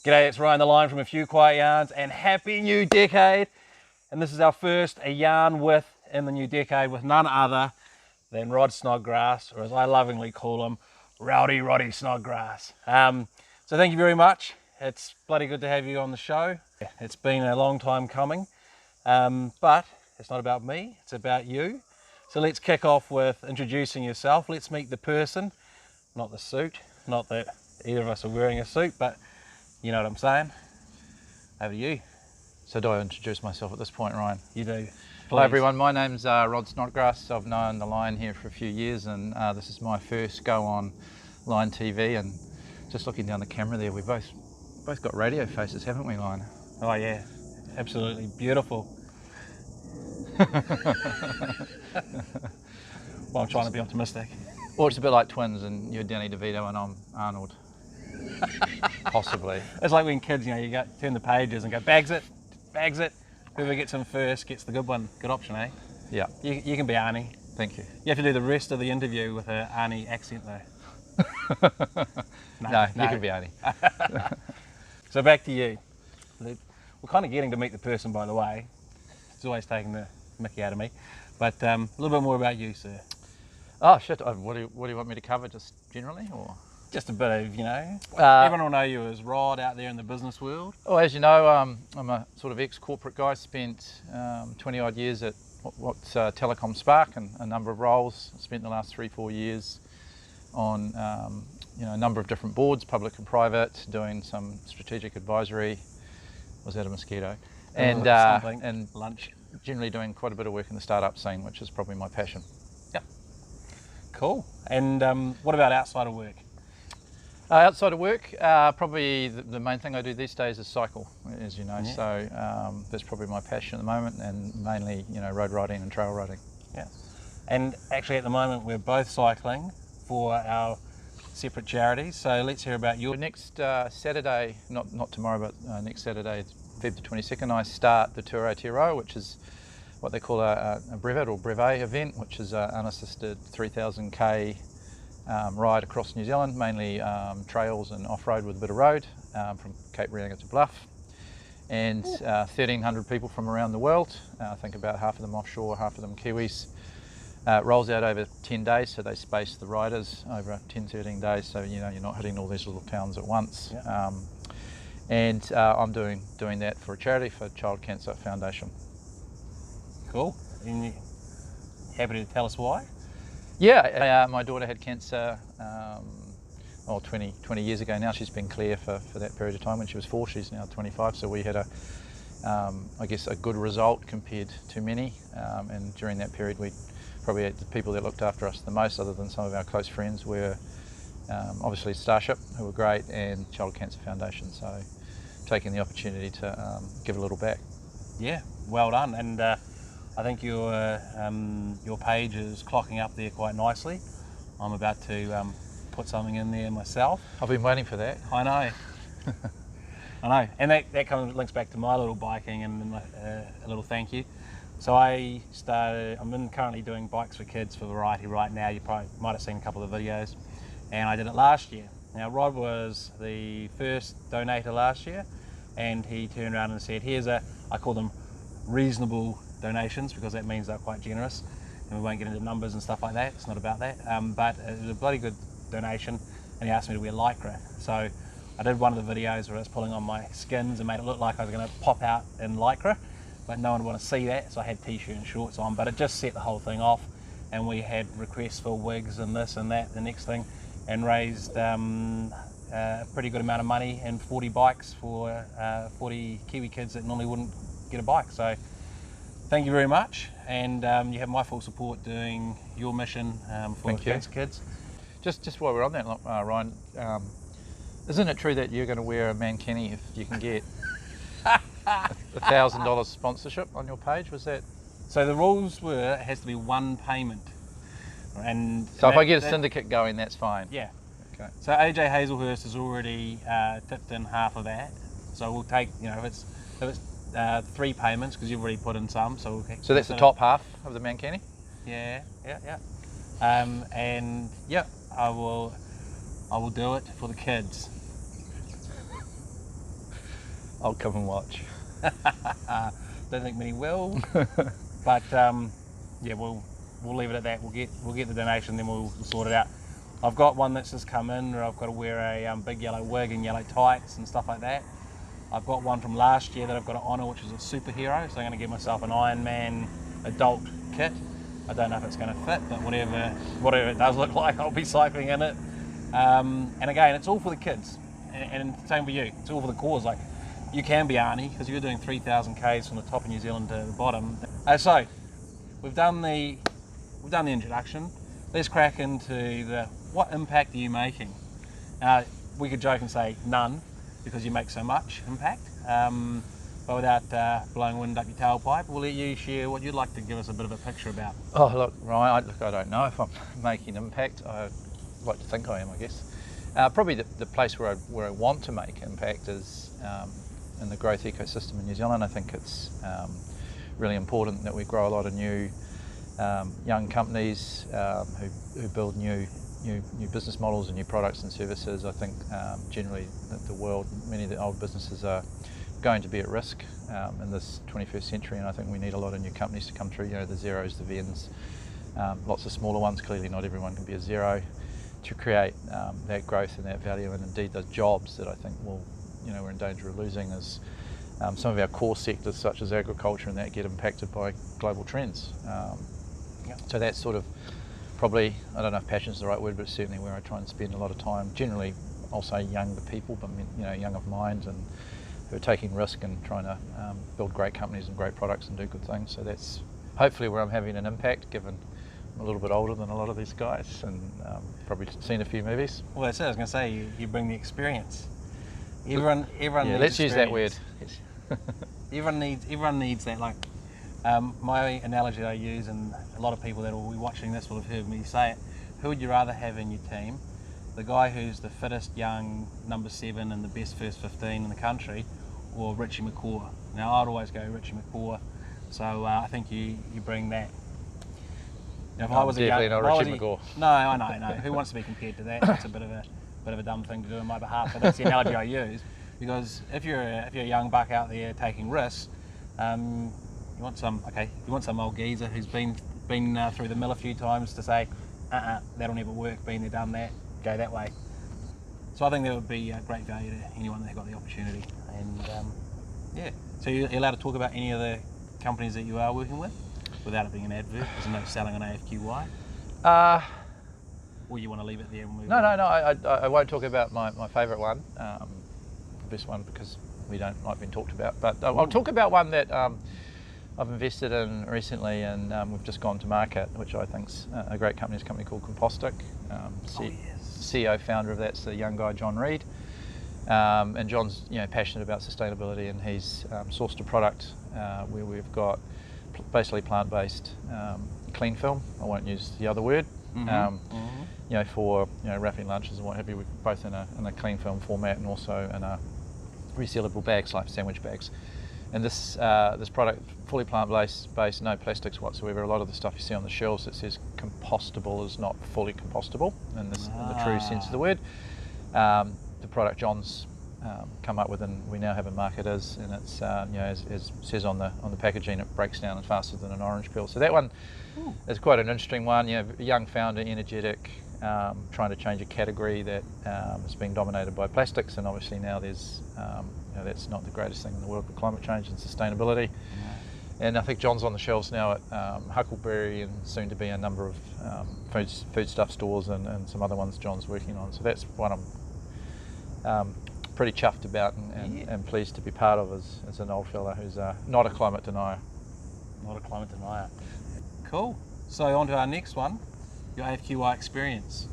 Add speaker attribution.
Speaker 1: G'day, it's Ryan the Lion from A Few Quiet Yarns, and happy new decade. And this is our first a yarn with in the new decade with none other than Rod Snodgrass, or as I lovingly call him, Rowdy Roddy Snodgrass. So thank you very much. It's bloody good to have you on the show. It's been a long time coming, but it's not about me, it's about you. So let's kick off with introducing yourself. Let's meet the person, not the suit. Not that either of us are wearing a suit, but you know what I'm saying. Over to you.
Speaker 2: So do I introduce myself at this point, Ryan?
Speaker 1: You do.
Speaker 2: Hello everyone, my name's Rod Snodgrass. I've known the Lion here for a few years, and this is my first go on Lion TV. And just looking down the camera there, we both got radio faces, haven't we, Lion?
Speaker 1: Oh yeah, absolutely beautiful. Well, I'm trying to be optimistic.
Speaker 2: Or it's a bit like twins, and you're Danny DeVito and I'm Arnold. Possibly.
Speaker 1: It's like when kids, you know, you go turn the pages and go, bags it. Whoever gets in first gets the good one. Good option, eh?
Speaker 2: Yeah.
Speaker 1: You can be Arnie.
Speaker 2: Thank you.
Speaker 1: You have to do the rest of the interview with an Arnie accent though.
Speaker 2: No, you can be Arnie.
Speaker 1: So back to you. We're kind of getting to meet the person, by the way. It's always taking the mickey out of me. But a little bit more about you, sir.
Speaker 2: Oh shit, what do you want me to cover, just generally, or?
Speaker 1: Just a bit of, you know, everyone will know you as Rod out there in the business world.
Speaker 2: Well, as you know, I'm a sort of ex-corporate guy, spent 20 odd years at what's Telecom Spark, and a number of roles. Spent the last 3-4 years on you know, a number of different boards, public and private, doing some strategic advisory. Was that a mosquito? And
Speaker 1: lunch.
Speaker 2: Generally doing quite a bit of work in the startup scene, which is probably my passion.
Speaker 1: Yep. Cool. And what about outside of work?
Speaker 2: Outside of work, probably the main thing I do these days is cycle, as you know. Yeah. So that's probably my passion at the moment, and mainly, you know, road riding and trail riding.
Speaker 1: Yeah. And actually, at the moment, we're both cycling for our separate charities. So let's hear about your
Speaker 2: next Saturday, not tomorrow, but next Saturday, February 22nd, I start the Tour Aotearoa, which is what they call a brevet or brevet event, which is an unassisted 3,000k ride across New Zealand, mainly trails and off-road with a bit of road, from Cape Reinga to Bluff. And 1,300 people from around the world, I think about half of them offshore, half of them Kiwis. Rolls out over 10 days, so they space the riders over 10-13 days, so you know, you're not hitting all these little towns at once. Yeah. And I'm doing that for a charity, for Child Cancer Foundation.
Speaker 1: Cool. And you happy to tell us why?
Speaker 2: Yeah, my daughter had cancer 20 years ago now. She's been clear for that period of time. When she was 4, she's now 25. So we had I guess a good result compared to many. And during that period, we probably had the people that looked after us the most, other than some of our close friends, were obviously Starship, who were great, and Child Cancer Foundation. So taking the opportunity to give a little back.
Speaker 1: Yeah, well done. And I think your page is clocking up there quite nicely. I'm about to put something in there myself.
Speaker 2: I've been waiting for that.
Speaker 1: I know. I know. And that kind of links back to my little biking and a little thank you. So I'm currently doing bikes for kids for Variety right now. You probably might have seen a couple of videos. And I did it last year. Now Rod was the first donator last year, and he turned around and said, I call them reasonable donations, because that means they're quite generous, and we won't get into numbers and stuff like that. It's not about that, but it was a bloody good donation, and he asked me to wear Lycra. So I did one of the videos where I was pulling on my skins and made it look like I was going to pop out in Lycra, but no one would want to see that, so I had t-shirt and shorts on. But it just set the whole thing off, and we had requests for wigs and this and that, the next thing, and raised a pretty good amount of money and 40 bikes for 40 Kiwi kids that normally wouldn't get a bike. So thank you very much, and you have my full support doing your mission for cancer kids.
Speaker 2: Just while we're on that, Ryan, isn't it true that you're going to wear a mankini if you can get $1,000 sponsorship on your page? Was that?
Speaker 1: So the rules were it has to be one payment, and
Speaker 2: so if I get a syndicate going, that's fine.
Speaker 1: Yeah.
Speaker 2: Okay.
Speaker 1: So AJ Hazelhurst has already tipped in half of that. So we'll take, you know, if it's 3 payments, because you've already put in some. So
Speaker 2: that's the top half of the mankini.
Speaker 1: Yeah. And yeah, I will do it for the kids.
Speaker 2: I'll come and watch.
Speaker 1: Don't think many will, but yeah, we'll leave it at that. We'll get the donation, then we'll sort it out. I've got one that's just come in where I've got to wear a big yellow wig and yellow tights and stuff like that. I've got one from last year that I've got to honour, which is a superhero, so I'm going to get myself an Iron Man adult kit. I don't know if it's going to fit, but whatever it does look like, I'll be cycling in it. And again, it's all for the kids, and same for you. It's all for the cause. Like, you can be Arnie because you're doing 3,000 k's from the top of New Zealand to the bottom. So we've done the introduction. Let's crack into what impact are you making? We could joke and say none, because you make so much impact. But without blowing wind up your tailpipe, we'll let you share what you'd like to give us a bit of a picture about.
Speaker 2: Oh, look, Ryan, I don't know if I'm making impact. I'd like to think I am, I guess. Probably the place where I want to make impact is in the growth ecosystem in New Zealand. I think it's really important that we grow a lot of new young companies who build new business models and new products and services. I think generally the world, many of the old businesses are going to be at risk in this 21st century, and I think we need a lot of new companies to come through, you know, the Xeros, the Vens, lots of smaller ones. Clearly not everyone can be a Xero, to create that growth and that value, and indeed the jobs that I think we're in danger of losing as some of our core sectors such as agriculture and that get impacted by global trends. So that's sort of probably, I don't know if passion is the right word, but it's certainly where I try and spend a lot of time. Generally, I'll say younger people, but young of mind and who are taking risk and trying to build great companies and great products and do good things. So that's hopefully where I'm having an impact, given I'm a little bit older than a lot of these guys and probably seen a few movies.
Speaker 1: Well, that's it. I was going to say, you bring the experience. Everyone
Speaker 2: yeah,
Speaker 1: needs
Speaker 2: let's use that word.
Speaker 1: everyone needs that. Like, my analogy that I use, and a lot of people that will be watching this will have heard me say it, who would you rather have in your team? The guy who's the fittest young number 7 and the best first 15 in the country, or Richie McCaw? Now, I'd always go Richie McCaw, so I think you bring that. Now, if I was
Speaker 2: definitely not Richie McCaw.
Speaker 1: No, I know. Who wants to be compared to that? That's a bit of a dumb thing to do on my behalf, but that's the analogy I use. Because if you're a young buck out there taking risks, you want some old geezer who's been through the mill a few times to say, that'll never work, been there, done that, go that way. So I think that would be great value to anyone that got the opportunity. And yeah, so you're allowed to talk about any of the companies that you are working with without it being an advert? There's no selling on AFQY? Or you want to leave it there and move on?
Speaker 2: No, I won't talk about my favourite one, the best one, because we don't like being talked about. But I'll talk about one that I've invested in recently, and we've just gone to market, which I think's a great company. It's a company called Compostic. CEO, founder of that's the young guy, John Reed. And John's passionate about sustainability, and he's sourced a product where we've got basically plant-based clean film. I won't use the other word. For wrapping lunches and what have you, both in a clean film format and also in a resealable bags like sandwich bags. And this product, fully plant-based, no plastics whatsoever. A lot of the stuff you see on the shelves that says compostable is not fully compostable in the true sense of the word. The product John's come up with and we now have a market and it's as it says on the packaging, it breaks down faster than an orange peel. So that one is quite an interesting one. A young founder, energetic, trying to change a category that is being dominated by plastics, and obviously now there's that's not the greatest thing in the world with climate change and sustainability. And I think John's on the shelves now at Huckleberry and soon to be a number of foodstuff stores and some other ones John's working on. So that's one I'm pretty chuffed about and pleased to be part of as an old fella who's not a climate denier.
Speaker 1: Not a climate denier. Cool. So on to our next one, your AFQY experience.